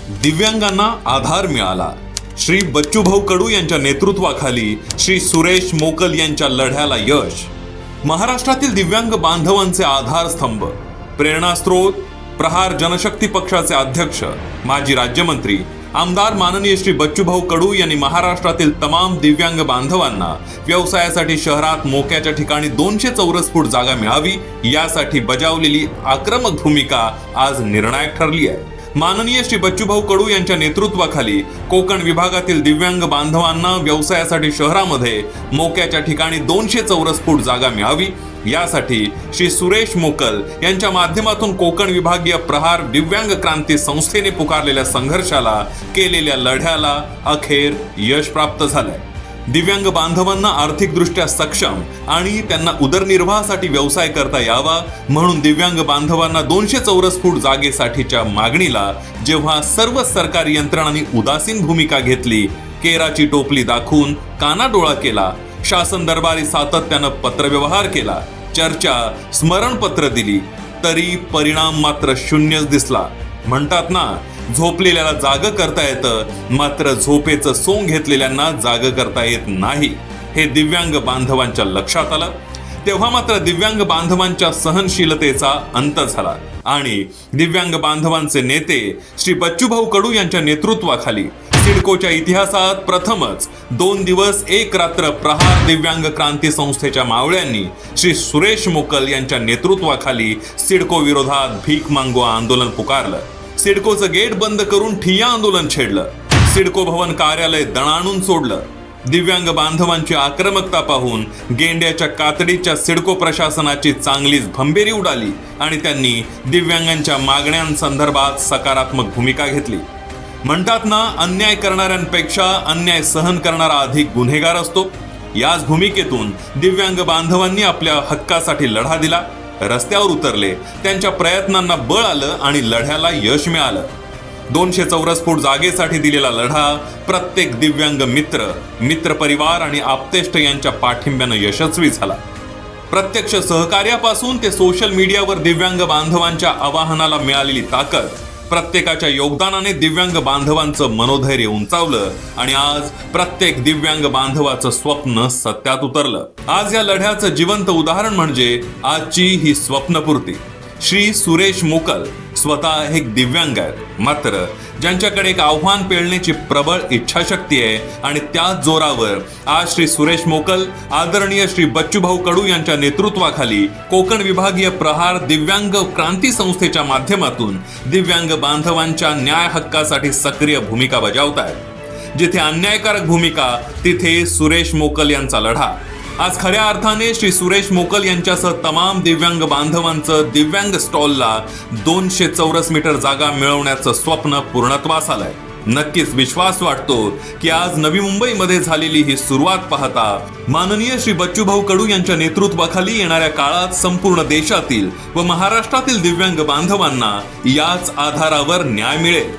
दिव्यांगांना आधार मिळाला। श्री बच्चूभाऊ कडू यांच्या नेतृत्वाखाली श्री सुरेश मोकल यांच्या लढ्याला यश। महाराष्ट्रातील दिव्यांग बांधवांचे आधारस्तंभ, प्रेरणास्त्रोत, प्रहार जनशक्ती पक्षाचे अध्यक्ष, माजी राज्यमंत्री आमदार माननीय श्री बच्चूभाऊ कडू यांनी महाराष्ट्रातील तमाम दिव्यांग बांधवांना व्यवसायासाठी शहरात मोक्याच्या ठिकाणी 200 चौरस फूट जागा मिळावी यासाठी बजावलेली आक्रमक भूमिका आज निर्णायक ठरली आहे। माननीय श्री बच्चूभाऊ कडू यांच्या नेतृत्वाखाली कोकण विभागातील दिव्यांग बांधवांना व्यवसायासाठी शहरामध्ये मोक्याच्या ठिकाणी 200 चौरस फूट जागा मिळावी यासाठी श्री सुरेश मोकल यांच्या माध्यमातून कोकण विभागीय प्रहार दिव्यांग क्रांती संस्थेने पुकारलेल्या संघर्षाला, केलेल्या लढ्याला अखेर यश प्राप्त झालंय। दिव्यांग बांधवांना आर्थिकदृष्ट्या सक्षम आणि त्यांना उदरनिर्वाहासाठी व्यवसाय करता यावा म्हणून दिव्यांग बांधवांना 200 चौरस फूट जागेसाठीच्या मागणीला जेव्हा सर्व सरकारी यंत्रणांनी उदासीन भूमिका घेतली, केराची टोपली दाखवून कानाडोळा केला, शासन दरबारी सातत्यानं पत्रव्यवहार केला, चर्चा, स्मरणपत्र दिली, तरी परिणाम मात्र शून्यच दिसला। म्हणतात ना, झोपलेल्याला जाग करता येतं, मात्र झोपेचं सोंग घेतलेल्यांना जाग करता येत नाही, हे दिव्यांग बांधवांच्या लक्षात आलं। तेव्हा मात्र दिव्यांग बांधवांच्या सहनशीलतेचा अंत झाला आणि दिव्यांग बांधवांचे नेते श्री बच्चूभाऊ कडू यांच्या नेतृत्वाखाली सिडकोच्या इतिहासात प्रथमच 2 दिवस 1 रात्र प्रहार दिव्यांग क्रांती संस्थेच्या मावळ्यांनी श्री सुरेश मोकल यांच्या नेतृत्वाखाली सिडको विरोधात भीक मागो आंदोलन पुकारलं। सिडकोचं गेट बंद करून ठिय्या आंदोलन छेडलं। सिडको भवन कार्यालय दणाणून सोडलं। दिव्यांग बांधवांची आक्रमकता पाहून गेंड्याच्या कातडीच्या सिडको प्रशासनाची चांगलीच भंबेरी उडाली आणि त्यांनी दिव्यांगांच्या मागण्यांसंदर्भात सकारात्मक भूमिका घेतली। म्हणतात ना, अन्याय करणाऱ्यांपेक्षा अन्याय सहन करणारा अधिक गुन्हेगार असतो। याच भूमिकेतून दिव्यांग बांधवांनी आपल्या हक्कासाठी लढा दिला, रस्त्यावर उतरले, त्यांच्या प्रयत्नांना बळ आलं आणि लढ्याला यश मिळालं। 200 चौरस फूट जागेसाठी दिलेला लढा प्रत्येक दिव्यांग मित्र परिवार आणि आप्तेष्ट यांच्या पाठिंब्यानं यशस्वी झाला। प्रत्यक्ष सहकार्यापासून ते सोशल मीडियावर दिव्यांग बांधवांच्या आवाहनाला मिळालेली ताकद, प्रत्येकाच्या योगदानाने दिव्यांग बांधवांचं मनोधैर्य उंचावलं आणि आज प्रत्येक दिव्यांग बांधवाचं स्वप्न सत्यात उतरलं। आज या लढ्याचं जिवंत उदाहरण म्हणजे आजची ही स्वप्नपूर्ती। श्री सुरेश मोकल स्वतः एक दिव्यांग आहेत, मात्र ज्यांच्याकडे एक आव्हान पेलण्याची प्रबळ इच्छाशक्ती आहे आणि त्याच जोरावर आज श्री सुरेश मोकल आदरणीय श्री बच्चूभाऊ कडू यांच्या नेतृत्वाखाली कोकण विभागीय प्रहार दिव्यांग क्रांती संस्थेच्या माध्यमातून दिव्यांग बांधवांच्या न्याय हक्कासाठी सक्रिय भूमिका बजावत आहेत। जिथे अन्यायकारक भूमिका, तिथे सुरेश मोकल यांचा लढा। आज खऱ्या अर्थाने श्री सुरेश मोकल यांच्यासह तमाम दिव्यांग बांधवांचं दिव्यांग स्टॉलला 200 चौरस मीटर जागा मिळवण्याचं स्वप्न पूर्णत्वास आलंय। नक्कीच विश्वास वाटतो की आज नवी मुंबईमध्ये झालेली ही सुरुवात पाहता माननीय श्री बच्चूभाऊ कडू यांच्या नेतृत्वाखाली येणाऱ्या काळात संपूर्ण देशातील व महाराष्ट्रातील दिव्यांग बांधवांना याच आधारावर न्याय मिळेल।